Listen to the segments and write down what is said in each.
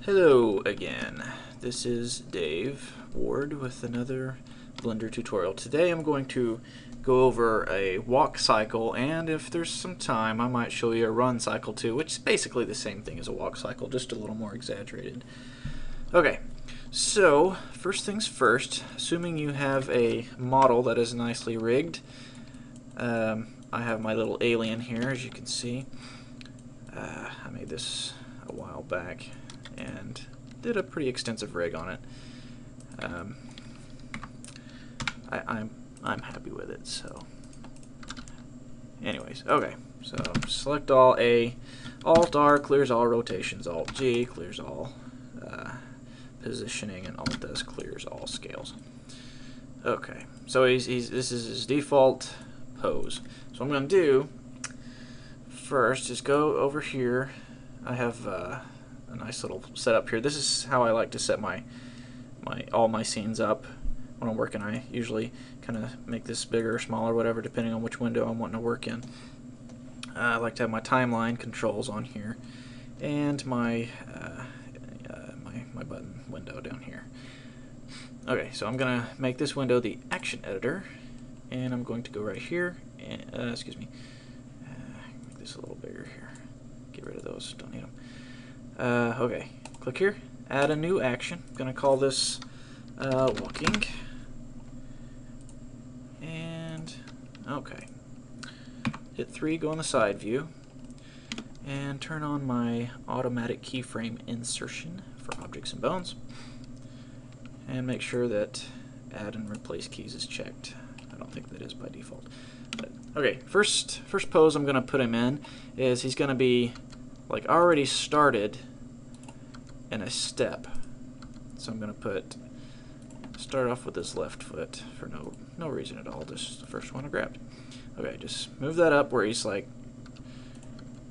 Hello again. This is Dave Ward with another Blender tutorial. Today I'm going to go over a walk cycle, and if there's some time I might show you a run cycle too, which is basically the same thing as a walk cycle, just a little more exaggerated. Okay, so first things first, assuming you have a model that is nicely rigged, I have my little alien here, as you can see. I made this a while back and did a pretty extensive rig on it. I'm happy with it. So, anyways, okay. So select all A, Alt R clears all rotations, Alt G clears all positioning, and Alt S clears all scales. Okay, so this is his default pose. So what I'm going to do first is go over here. I have a nice little setup here. This is how I like to set all my scenes up when I'm working. I usually kind of make this bigger or smaller, whatever, depending on which window I'm wanting to work in. I like to have my timeline controls on here and my my button window down here. Okay, so I'm gonna make this window the action editor, and I'm going to go right here and excuse me, make this a little bigger here. Get rid of those, don't need them. Okay, click here, add a new action. I'm going to call this walking. And, okay. Hit 3, go on the side view, and turn on my automatic keyframe insertion for objects and bones. And make sure that add and replace keys is checked. I don't think that is by default. But, okay, first pose I'm going to put him in is he's going to be like already started in a step. So I'm going to start off with his left foot for no reason at all, just the first one I grabbed. Okay, just move that up where he's like,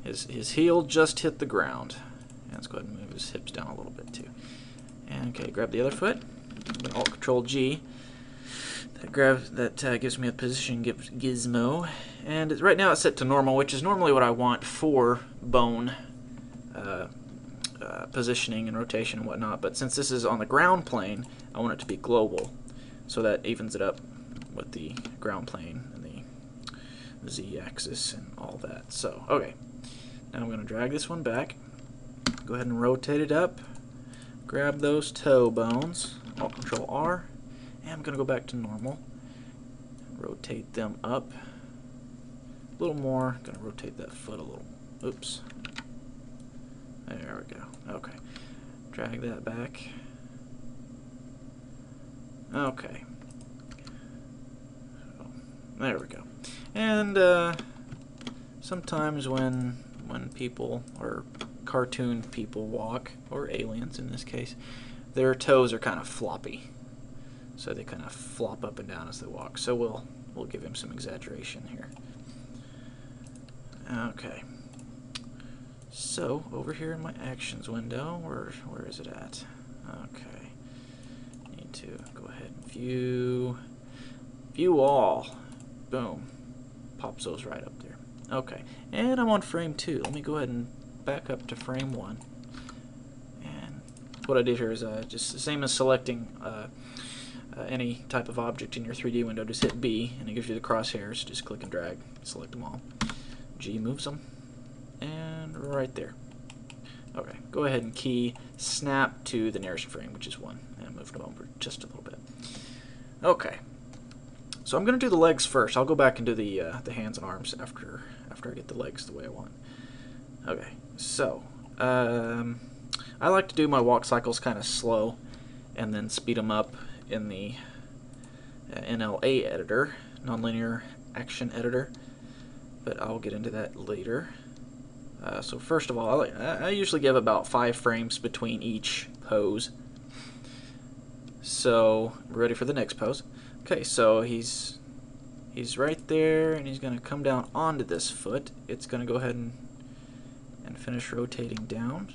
his heel just hit the ground. And let's go ahead and move his hips down a little bit too. And okay, grab the other foot, Alt Control G. That gives me a position gizmo, and right now it's set to normal, which is normally what I want for bone positioning and rotation and whatnot. But since this is on the ground plane, I want it to be global, so that evens it up with the ground plane and the Z-axis and all that. So okay, now I'm going to drag this one back. Go ahead and rotate it up. Grab those toe bones, Alt Control R. And I'm going to go back to normal, rotate them up a little more. Going to rotate that foot a little. Oops. There we go. Okay. Drag that back. Okay. So, there we go. And sometimes when people, or cartoon people, walk, or aliens in this case, their toes are kind of floppy. So they kind of flop up and down as they walk. So we'll give him some exaggeration here. Okay. So over here in my actions window, where is it at? Okay. Need to go ahead and view all. Boom. Pops those right up there. Okay. And I'm on frame 2. Let me go ahead and back up to frame 1. And what I did here is just the same as selecting any type of object in your 3D window. Just hit B and it gives you the crosshairs. Just click and drag, select them all. G moves them, and right there. Okay, go ahead and key snap to the nearest frame, which is 1, and move them over just a little bit. Okay, so I'm going to do the legs first. I'll go back and do the hands and arms after I get the legs the way I want. Okay, so I like to do my walk cycles kind of slow and then speed them up in the NLA editor, nonlinear action editor, but I'll get into that later. So first of all, I usually give about 5 frames between each pose. So we're ready for the next pose. Okay, so he's right there, and he's going to come down onto this foot. It's going to go ahead and finish rotating down.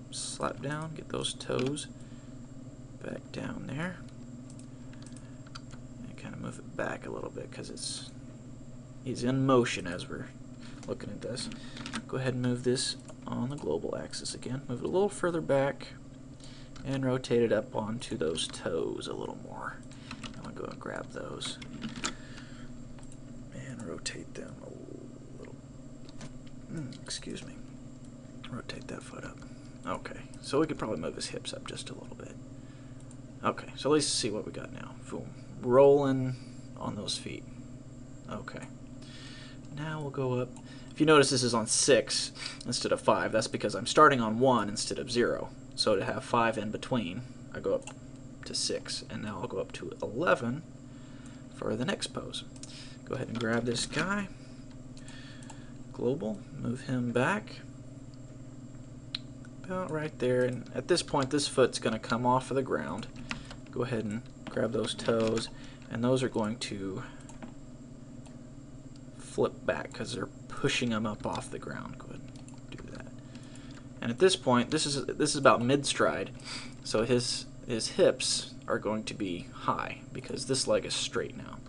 Slap down, get those toes back down there, and kind of move it back a little bit because he's in motion as we're looking at this. Go ahead and move this on the global axis again. Move it a little further back and rotate it up onto those toes a little more. I'm going to go and grab those and rotate them a little. Excuse me. Rotate that foot up. Okay, so we could probably move his hips up just a little bit. Okay, so let's see what we got now. Boom. Rolling on those feet. Okay. Now we'll go up. If you notice, this is on 6 instead of 5. That's because I'm starting on 1 instead of 0. So to have 5 in between, I go up to 6. And now I'll go up to 11 for the next pose. Go ahead and grab this guy. Global. Move him back. About right there. And at this point, this foot's going to come off of the ground. Go ahead and grab those toes. And those are going to flip back because they're pushing them up off the ground. Go ahead and do that. And at this point, this is about mid-stride, so his hips are going to be high because this leg is straight now.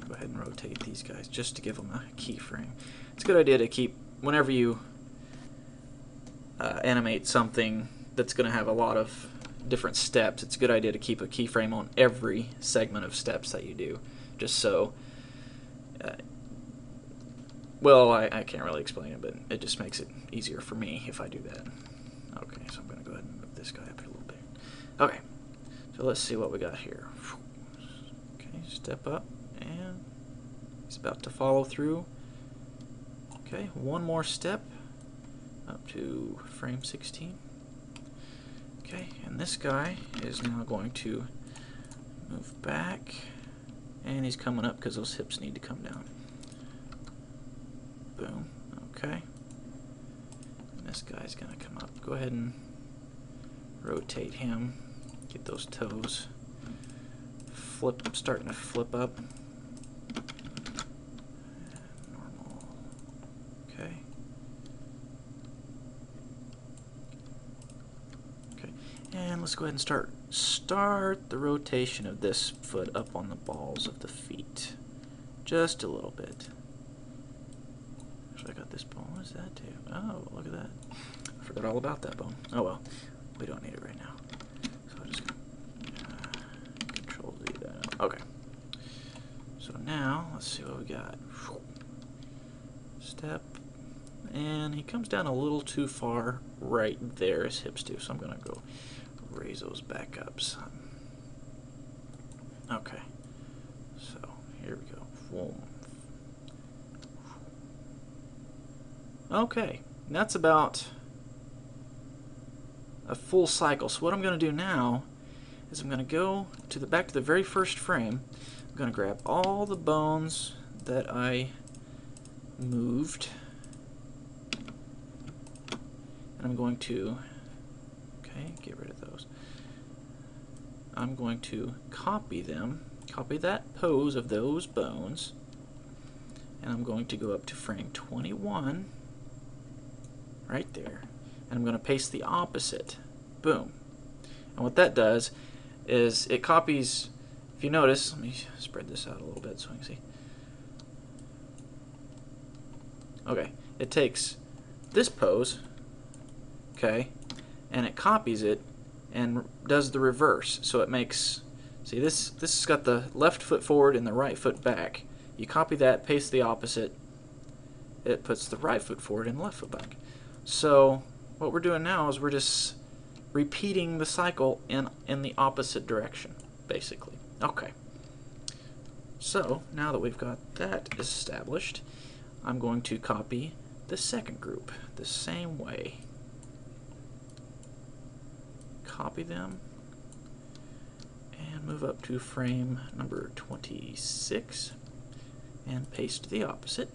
Go ahead and rotate these guys just to give them a keyframe. It's a good idea to keep, whenever you animate something that's going to have a lot of different steps, it's a good idea to keep a keyframe on every segment of steps that you do, just so well, I can't really explain it, but it just makes it easier for me if I do that. Okay, so I'm going to go ahead and move this guy up here a little bit. Okay, so let's see what we got here. Okay, step up, and he's about to follow through. Okay, one more step up to frame 16. Okay, and this guy is now going to move back, and he's coming up because those hips need to come down. Boom. Okay. And this guy's going to come up. Go ahead and rotate him. Get those toes starting to flip up. Normal. Okay. Okay. And let's go ahead and start the rotation of this foot up on the balls of the feet. Just a little bit. I got this bone. What does that do? Oh, look at that. I forgot all about that bone. Oh well, we don't need it right now. So I'll just Control Z that. Okay. So now let's see what we got. Step, and he comes down a little too far right there. His hips do. So I'm gonna go raise those back up some. Okay. So here we go. Boom. Okay, that's about a full cycle. So what I'm going to do now is I'm going to go to back to the very first frame. I'm going to grab all the bones that I moved, and I'm going to get rid of those. I'm going to copy them, copy that pose of those bones, and I'm going to go up to frame 21. Right there, and I'm going to paste the opposite. Boom. And what that does is it copies, if you notice, let me spread this out a little bit so you can see. Okay, it takes this pose, okay, and it copies it and does the reverse. So it makes, see, this has got the left foot forward and the right foot back. You copy that, paste the opposite, it puts the right foot forward and the left foot back. So what we're doing now is we're just repeating the cycle in the opposite direction, basically. Okay. So now that we've got that established, I'm going to copy the second group the same way. Copy them and move up to frame number 26 and paste the opposite.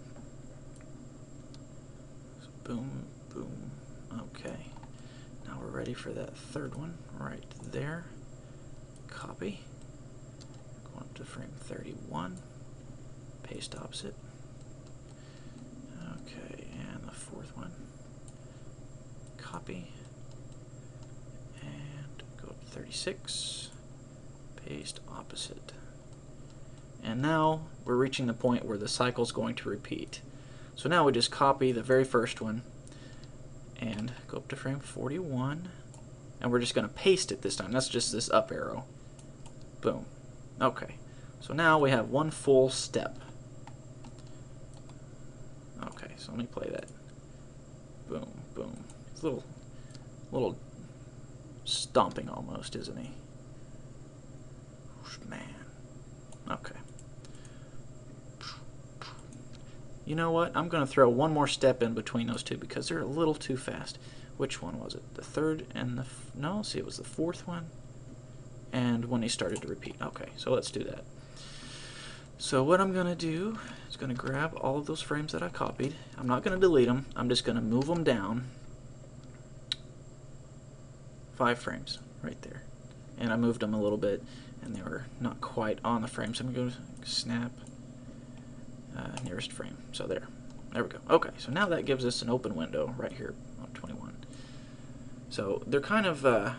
So boom. Boom. Okay. Now we're ready for that third one right there. Copy. Go up to frame 31. Paste opposite. Okay, and the fourth one. Copy. And go up to 36. Paste opposite. And now we're reaching the point where the cycle is going to repeat. So now we just copy the very first one and go up to frame 41, and we're just going to paste it this time. That's just this up arrow. Boom. Okay. So now we have one full step. Okay, so let me play that. Boom, boom. It's a little stomping almost, isn't he? Man. Okay. You know what? I'm going to throw one more step in between those two because they're a little too fast. Which one was it? The third and the... no, see, it was the fourth one. And when he started to repeat. Okay, so let's do that. So what I'm going to do is going to grab all of those frames that I copied. I'm not going to delete them. I'm just going to move them down 5 frames right there. And I moved them a little bit, and they were not quite on the frame. So I'm going to go snap nearest frame. So there we go. Okay, so now that gives us an open window right here on 21. So they're kind of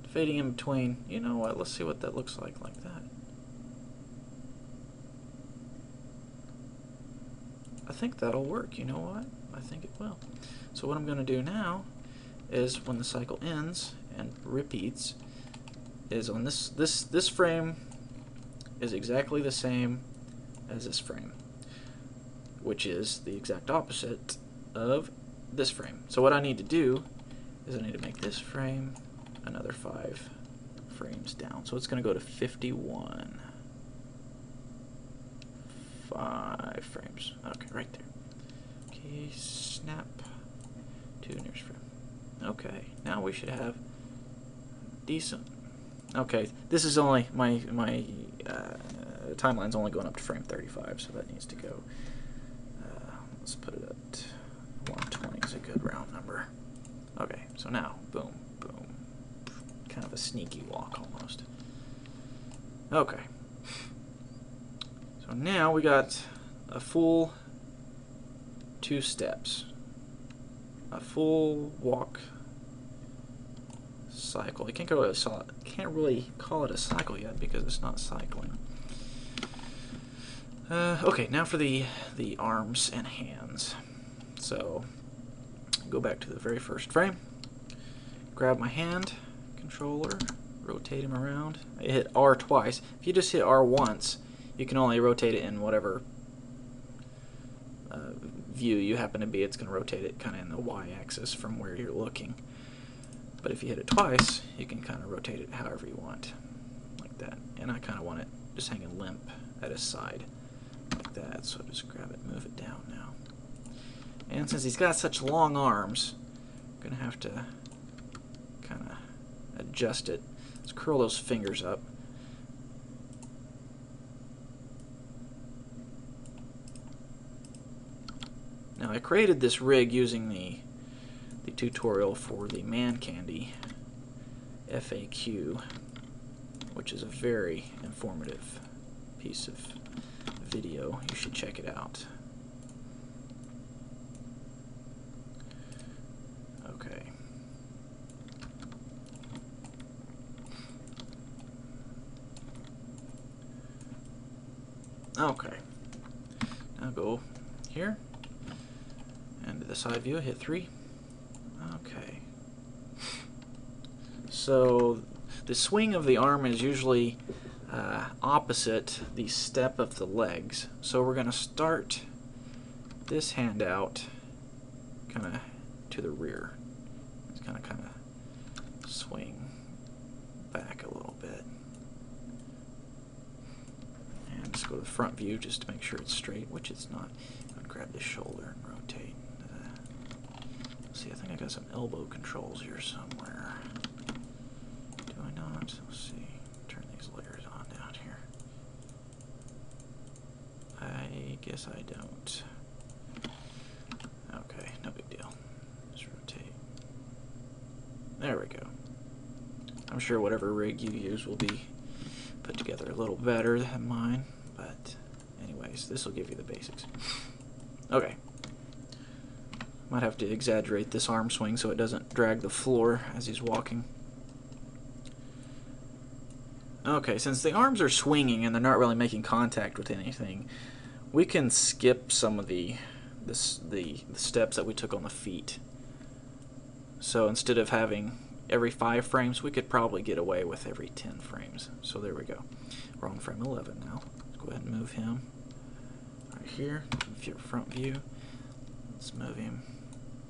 fading in between. You know what? Let's see what that looks like that. I think that'll work. You know what? I think it will. So what I'm going to do now is when the cycle ends and repeats is on this frame is exactly the same as this frame, which is the exact opposite of this frame. So what I need to do is I need to make this frame another 5 frames down. So it's going to go to 51. 5 frames. Okay, right there. Okay, snap to nearest frame. Okay, now we should have decent. Okay, this is only my timeline's only going up to frame 35, so that needs to go. Let's put it at 120 is a good round number. Okay, so now boom, boom, kind of a sneaky walk almost. Okay. So now we got a full 2 steps, a full walk cycle. I can't really call it a cycle yet because it's not cycling. Okay, now for the arms and hands. So go back to the very first frame, grab my hand controller, rotate him around. I hit R twice. If you just hit R once, you can only rotate it in whatever view you happen to be. It's going to rotate it kind of in the y-axis from where you're looking. But if you hit it twice, you can kind of rotate it however you want, like that. And I kind of want it just hanging limp at his side, like that. So just grab it, move it down now. And since he's got such long arms, I'm going to have to kind of adjust it. Let's curl those fingers up. Now I created this rig using the tutorial for the Man Candy FAQ, which is a very informative piece of video. You should check it out. Okay. Okay. Now go here. And to the side view, hit 3. Okay. So the swing of the arm is usually opposite the step of the legs. So we're going to start this hand out kind of to the rear. It's going to kind of swing back a little bit. And just go to the front view just to make sure it's straight, which it's not. I'm going to grab the shoulder and rotate. See, I think I got some elbow controls here somewhere. Do I not? Let's see. Turn these layers on down here. I guess I don't. Okay, no big deal. Just rotate. There we go. I'm sure whatever rig you use will be put together a little better than mine, but anyways, this will give you the basics. Okay. Might have to exaggerate this arm swing so it doesn't drag the floor as he's walking. Okay, since the arms are swinging and they're not really making contact with anything, we can skip some of the the steps that we took on the feet. So instead of having every 5 frames, we could probably get away with every 10 frames. So there we go. We're on frame 11 now. Let's go ahead and move him right here. Front view. Let's move him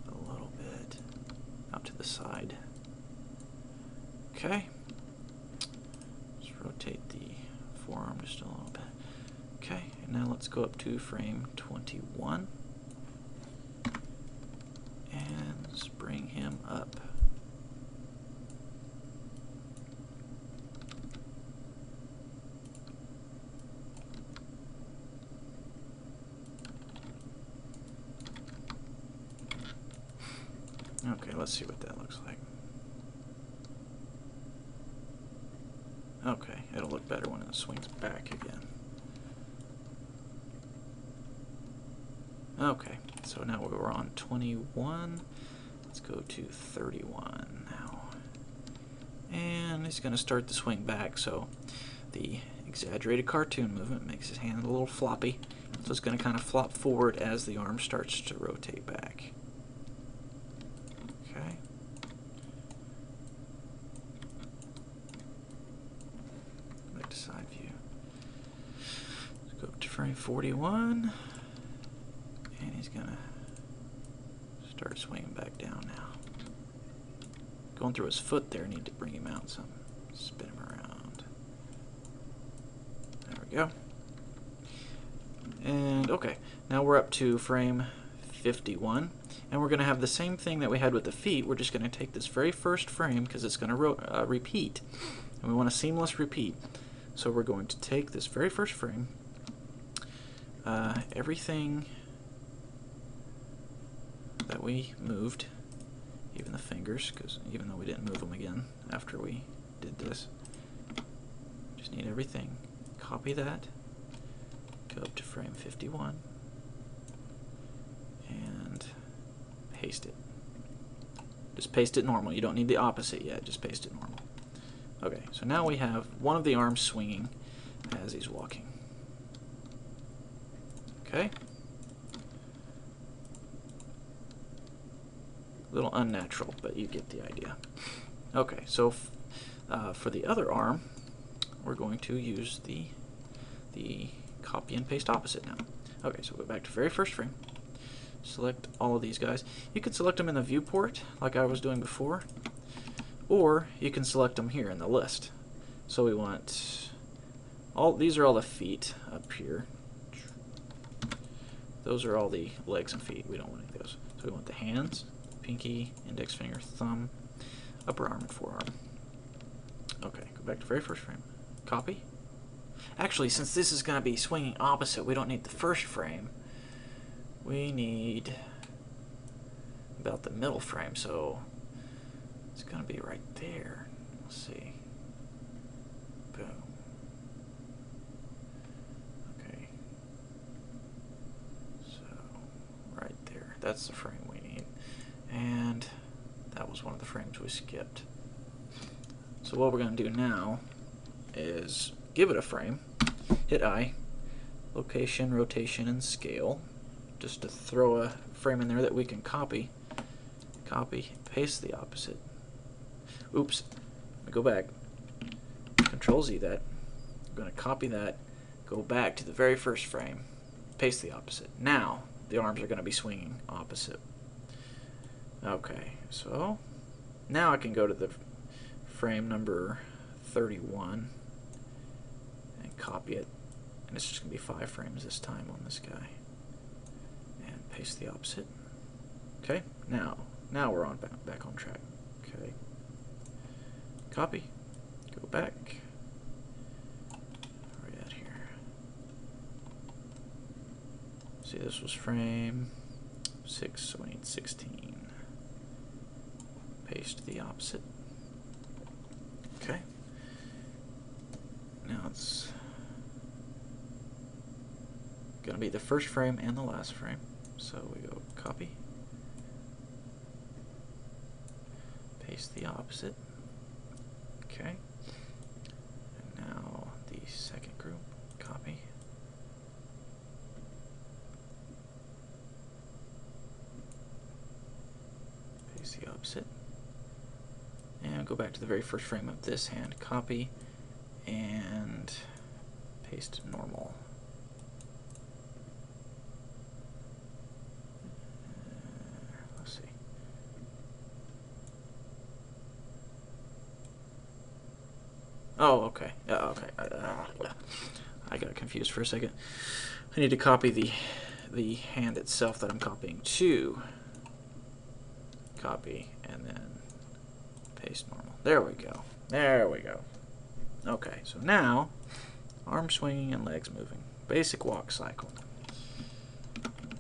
a little bit out to the side. Okay. Let's rotate the forearm just a little bit. Okay, and now let's go up to frame 21 and let's bring him up. Okay, let's see what that looks like. Okay, it'll look better when it swings back again. Okay, so now we're on 21. Let's go to 31 now. And he's going to start to swing back, so the exaggerated cartoon movement makes his hand a little floppy. So it's going to kind of flop forward as the arm starts to rotate back. Okay. Back to side view. Let's go up to frame 41. And he's going to start swinging back down now. Going through his foot there, need to bring him out some. Spin him around. There we go. And okay, now we're up to frame 51. And we're going to have the same thing that we had with the feet. We're just going to take this very first frame because it's going to repeat. And we want a seamless repeat. So we're going to take this very first frame, everything that we moved, even the fingers, because even though we didn't move them again after we did this, just need everything. Copy that, go up to frame 51, and paste it. Just paste it normal. You don't need the opposite yet, just paste it normal. Okay, so now we have one of the arms swinging as he's walking. Okay. A little unnatural, but you get the idea. Okay, so for the other arm, we're going to use the copy and paste opposite now. Okay, so go back to very first frame. Select all of these guys. You can select them in the viewport, like I was doing before, or you can select them here in the list. So we want these are all the feet up here. Those are all the legs and feet. We don't want any of those. So we want the hands, pinky, index finger, thumb, upper arm, and forearm. Okay, go back to very first frame. Copy. Actually, since this is going to be swinging opposite, we don't need the first frame. We need about the middle frame, so it's going to be right there. Let's see. Boom. Okay. So, right there. That's the frame we need. And that was one of the frames we skipped. So what we're going to do now is give it a frame, hit I, location, rotation, and scale, just to throw a frame in there that we can copy. Copy, paste the opposite. Oops, let me go back. Control Z that. I'm going to copy that, go back to the very first frame, paste the opposite. Now the arms are going to be swinging opposite. Okay, so now I can go to the frame number 31 and copy it, and it's just going to be 5 frames this time on this guy, and paste the opposite. Okay, now we're on back on track. Okay, copy, go back. Where are we at here? See, this was frame 6, so we need 16. Paste the opposite. Okay. Now it's going to be the first frame and the last frame. So we go copy, paste the opposite. Okay. And now the second group, copy, use the opposite. And go back to the very first frame of this hand. Copy and paste normal. Let's see. Oh, okay. Okay. I got confused for a second. I need to copy the hand itself that I'm copying to. Copy and then paste normal. There we go. There we go. Okay, so now arm swinging and legs moving. Basic walk cycle.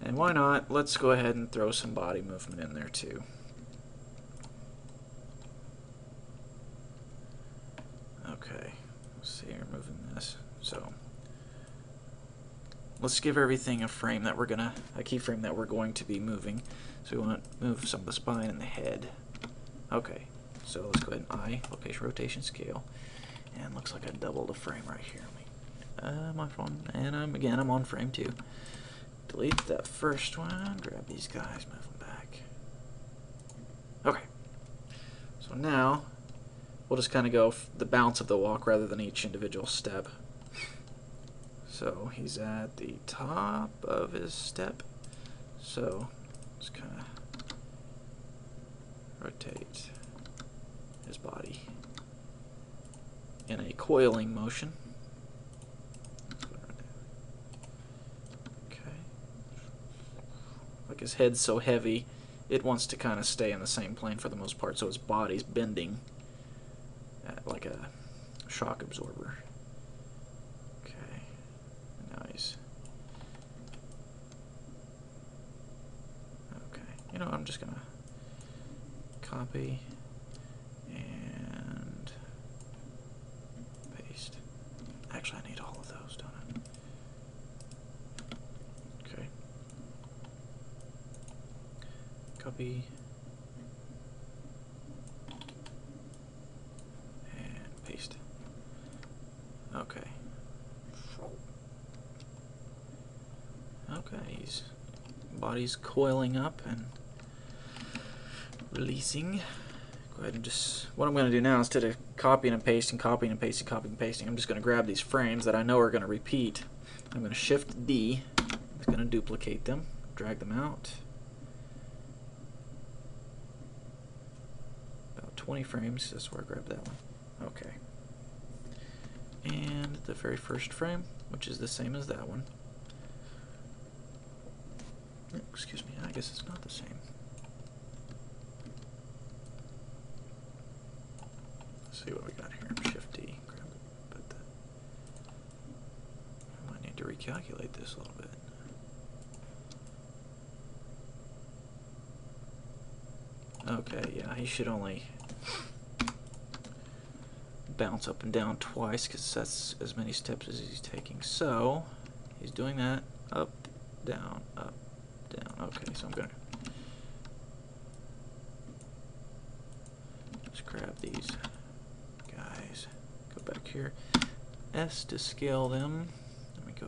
And why not? Let's go ahead and throw some body movement in there too. Okay, let's see, we're moving this. So let's give everything a frame that we're gonna, a keyframe that we're going to be moving. So we want to move some of the spine and the head. Okay, so let's go ahead and I, location, rotation, scale, and looks like I doubled a frame right here. My phone, and I'm on frame 2. Delete that first one, grab these guys, move them back. Okay, so now we'll just kind of go the bounce of the walk rather than each individual step. So he's at the top of his step, so just kind of rotate his body in a coiling motion. Okay. Like his head's so heavy, it wants to kind of stay in the same plane for the most part, so his body's bending like a shock absorber. Okay. And now he's... Okay. You know, I'm just gonna copy and paste. Actually, I need all of those, don't I? Okay. Copy and paste. Okay. Okay, his body's coiling up and releasing. Go ahead and just, what I'm going to do now, instead of copying and pasting, copying and pasting, copying and pasting, I'm just going to grab these frames that I know are going to repeat. I'm going to Shift D. It's going to duplicate them, drag them out. About 20 frames, that's where I grabbed that one. Okay. And the very first frame, which is the same as that one. Excuse me, I guess it's not the same. Let's see what we got here. Shift D. Grab it, put that. I might need to recalculate this a little bit. Okay, yeah, he should only bounce up and down twice because that's as many steps as he's taking. So he's doing that. Up, down, up, down. Okay, so I'm going to just grab these guys, go back here, S to scale them. Let me go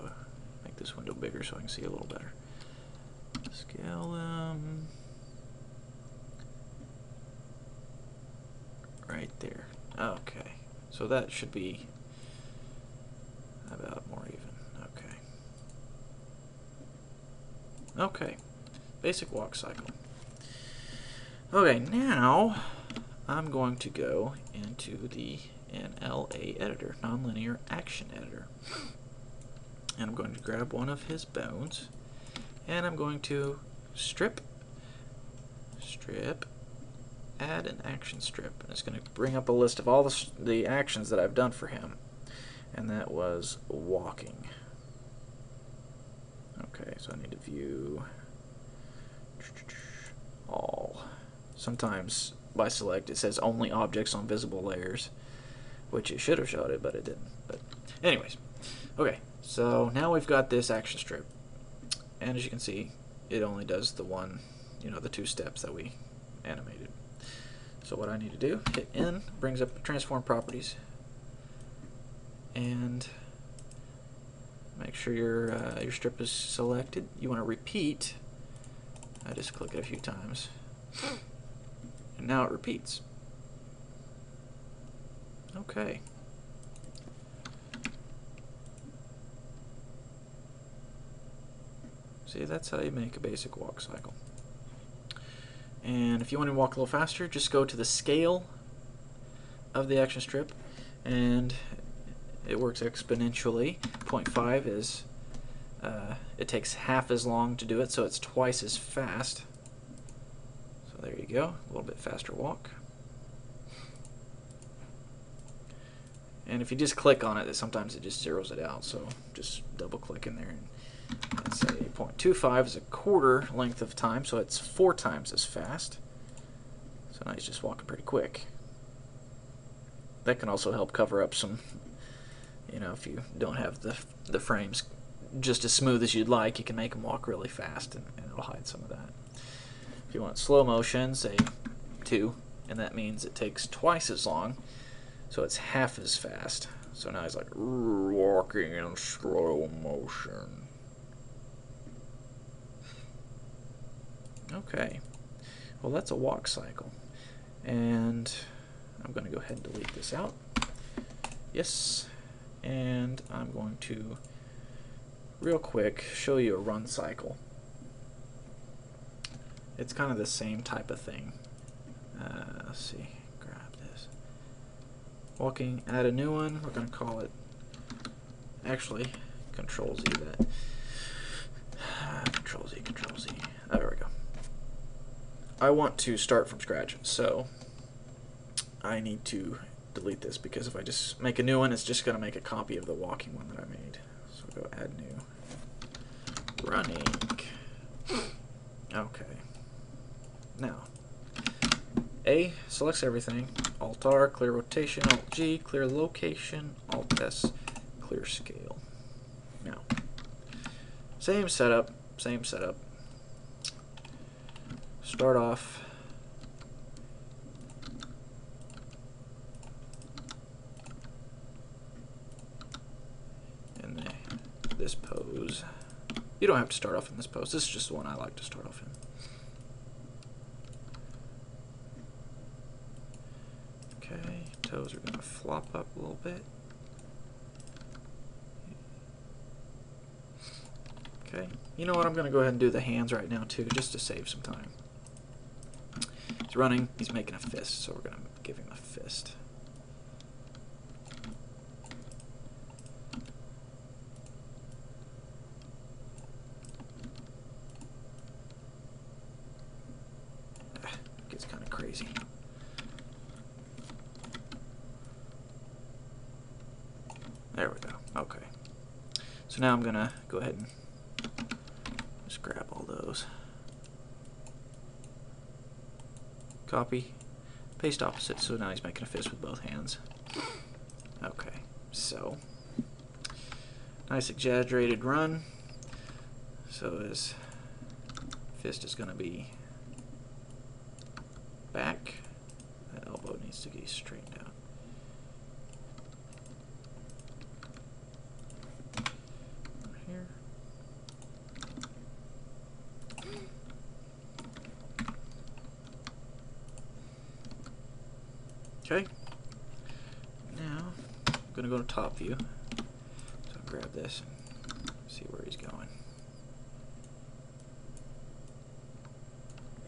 make this window bigger so I can see a little better. Scale them right there. Okay, so that should be about more even. Okay, basic walk cycle. Okay, now I'm going to go into the NLA editor, nonlinear action editor. And I'm going to grab one of his bones, and I'm going to strip, add an action strip. And it's going to bring up a list of all the actions that I've done for him. And that was walking. Okay, so I need to view all. Sometimes by select it says only objects on visible layers, which it should have showed it, but it didn't. But anyways, okay, so now we've got this action strip, and as you can see, it only does the one, the 2 steps that we animated. So what I need to do, hit N, brings up the transform properties, and make sure your strip is selected. You want to repeat. I just click it a few times. now it repeats. Okay. See, that's how you make a basic walk cycle. And if you want to walk a little faster, just go to the scale of the action strip, and it works exponentially. 0.5 is, it takes half as long to do it, so it's twice as fast. So there you go, a little bit faster walk. And if you just click on it, sometimes it just zeroes it out, so just double click in there. And let's say 0.25 is a quarter length of time, so it's 4 times as fast. So now he's just walking pretty quick. That can also help cover up some, you know, if you don't have the frames just as smooth as you'd like, you can make them walk really fast, and it'll hide some of that. If you want slow motion, say 2, and that means it takes twice as long, so it's half as fast. So now he's like walking in slow motion. Okay, well that's a walk cycle, and I'm going to go ahead and delete this out. Yes, and I'm going to real quick show you a run cycle. It's kind of the same type of thing. Let's see, grab this. Walking, add a new one. We're going to call it, actually, Control Z that. Control Z, Control Z. Oh, there we go. I want to start from scratch, so I need to delete this, because if I just make a new one, it's just going to make a copy of the walking one that I made. So go add new. Running. Okay. Now, A selects everything. Alt R, clear rotation. Alt G, clear location. Alt S, clear scale. Now, same setup, same setup. Start off. In this pose. You don't have to start off in this pose. This is just the one I like to start off in. Okay, toes are going to flop up a little bit. Okay, you know what? I'm going to go ahead and do the hands right now too, just to save some time. He's running, he's making a fist, so we're going to give him a fist. Gets kind of crazy. There we go. Okay. So now I'm going to go ahead and just grab all those. Copy. Paste opposite, so now he's making a fist with both hands. Okay. So, nice exaggerated run. So his fist is going to be back. That elbow needs to get straightened out. Over here. Okay. Now I'm gonna go to top view. So I'll grab this and see where he's going.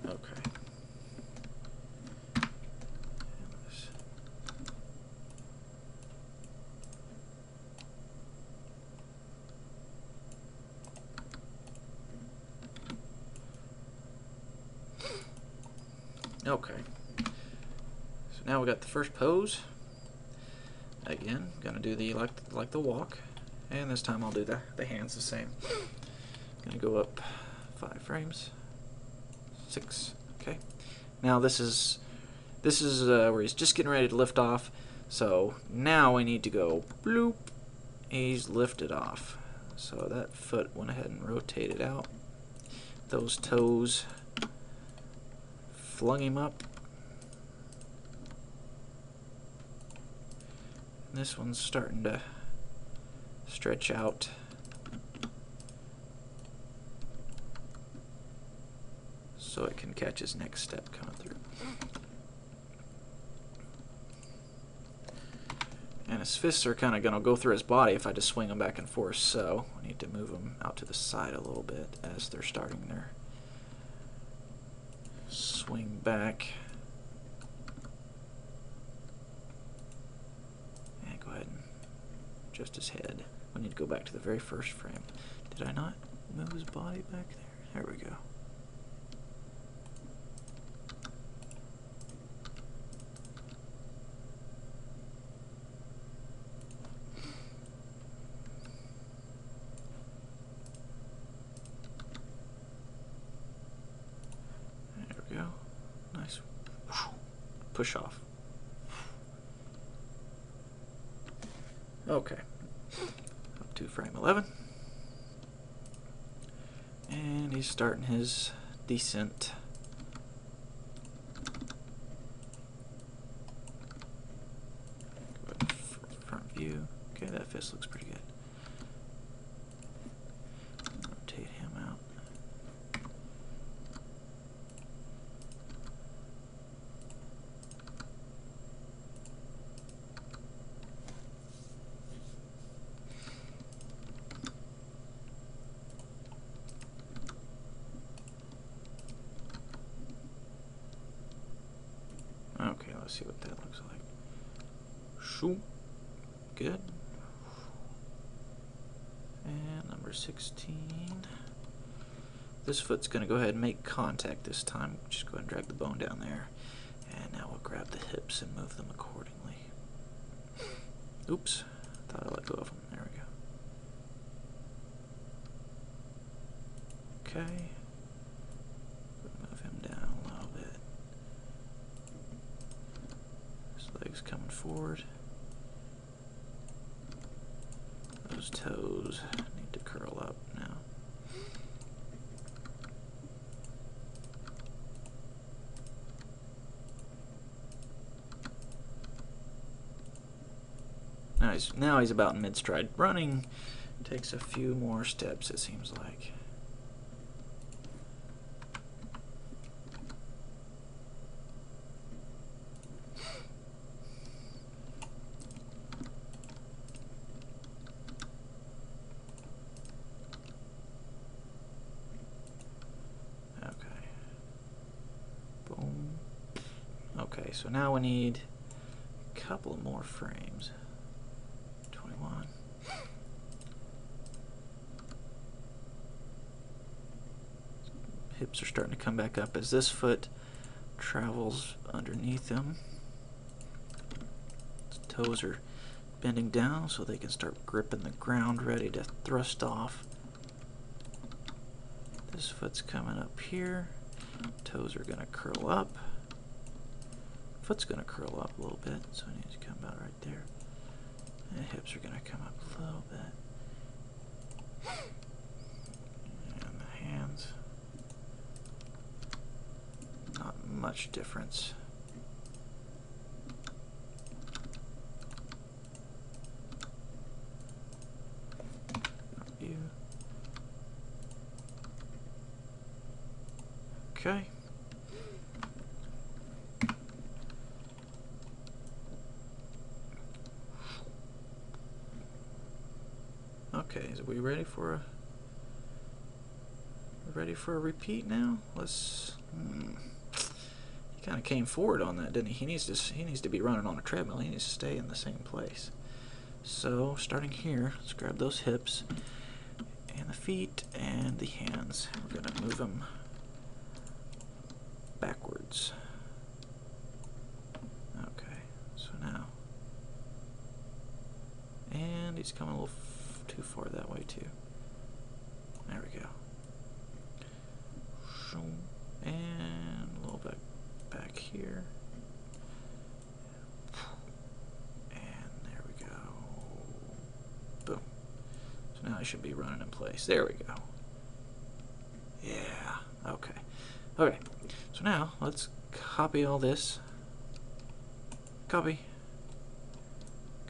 Okay. Okay. So now we got the first pose. Again, gonna do the like the walk, and this time I'll do the hands the same. Gonna go up 5 frames, 6. Okay. Now this is where he's just getting ready to lift off. So now we need to go bloop. He's lifted off. So that foot went ahead and rotated out. Those toes flung him up. This one's starting to stretch out. So it can catch his next step coming through. And his fists are kind of going to go through his body if I just swing them back and forth, so I need to move them out to the side a little bit as they're starting their swing back. And go ahead and adjust his head. We need to go back to the very first frame. Did I not move his body back there? There we go. Go. Nice. Push off. Okay. Up to frame 11. And he's starting his descent. Front view. Okay, that fist looks pretty good. Rotate him out. Okay, let's see what that looks like. Shoo. Good. And number 16. This foot's going to go ahead and make contact this time. Just go ahead and drag the bone down there. And now we'll grab the hips and move them accordingly. Oops. Thought I let go of them. There we go. Okay. Move him down a little bit. His legs coming forward. Those toes need to curl up now. Now he's about in mid-stride. Running takes a few more steps, it seems like. Okay. Boom. Okay, so now we need a couple more frames. 21. Hips are starting to come back up as this foot travels underneath him. His toes are bending down so they can start gripping the ground, ready to thrust off. This foot's coming up here. Toes are going to curl up. Foot's going to curl up a little bit, so it needs to come about right there. And hips are going to come up a little bit. And the hands. Not much difference. View. Okay. Okay, so we ready for a repeat now? Let's. He kind of came forward on that, didn't he? He needs to be running on a treadmill. He needs to stay in the same place. So starting here, let's grab those hips and the feet and the hands. We're gonna move them backwards. Okay, so now, and he's coming a little too far that way too. There we go. And a little bit back here. And there we go. Boom. So now I should be running in place. There we go. Yeah. Okay. Okay. So now let's copy all this. Copy.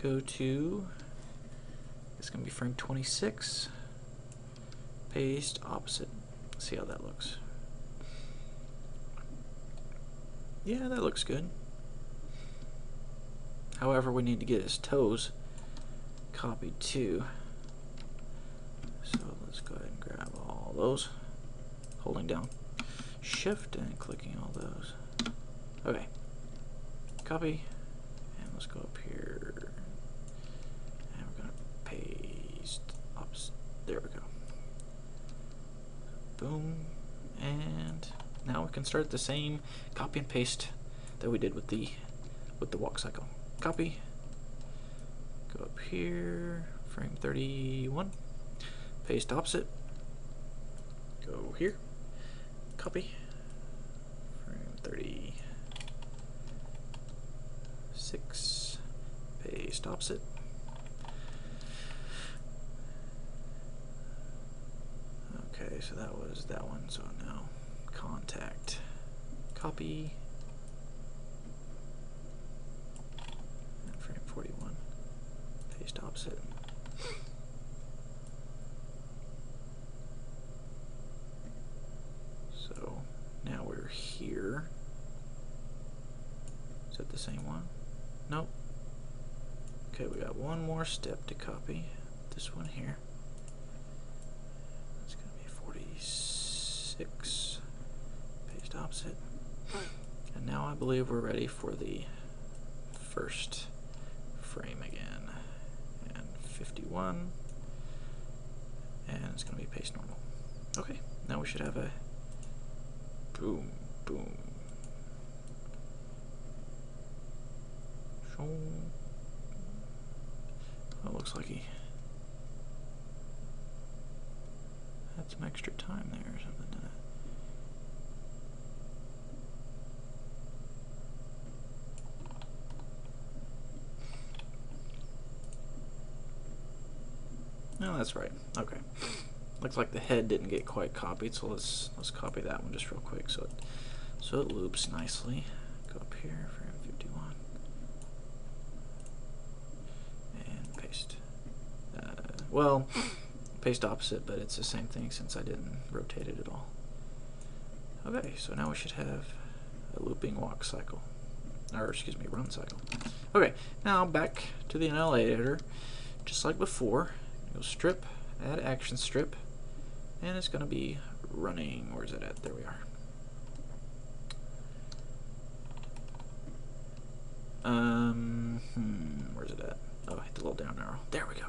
Go to, it's going to be frame 26. Paste opposite. See how that looks. Yeah, that looks good. However, we need to get his toes copied too. So let's go ahead and grab all those, holding down Shift and clicking all those. Okay, copy, and let's go up here, and we're gonna paste opposite. There we go. Boom, and now we can start the same copy and paste that we did with the walk cycle. Copy, go up here, frame 31, paste opposite, go here, copy, frame 36, paste opposite, okay, so that was that one. So now contact, copy, and frame 41, paste opposite. So now we're here. Is that the same one? Nope. Okay, we got one more step to copy. This one here. It's going to be 46. Paste opposite. And now I believe we're ready for the first frame again. And 51. And it's going to be paste normal. Okay, now we should have a boom, boom. Show. Well, it looks like he had some extra time there or something, didn't it? No, that's right. Okay. Looks like the head didn't get quite copied, so let's copy that one just real quick so it loops nicely. Go up here, frame 51, and paste. Well, paste opposite, but it's the same thing since I didn't rotate it at all. Okay, so now we should have a looping walk cycle, or excuse me, run cycle. Okay, now back to the NL editor, just like before. Go strip, add action strip. And it's going to be running. Where's it at? There we are. Where's it at? Oh, hit the little down arrow. There we go.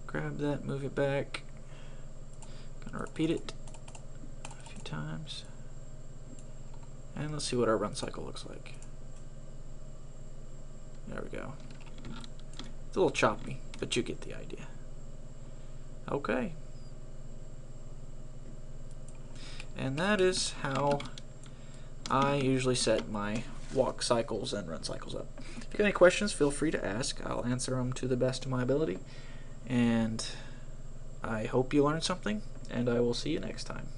Grab that, move it back. Gonna repeat it a few times. And let's see what our run cycle looks like. There we go. It's a little choppy, but you get the idea. Okay. And that is how I usually set my walk cycles and run cycles up. If you got any questions, feel free to ask. I'll answer them to the best of my ability. And I hope you learned something, and I will see you next time.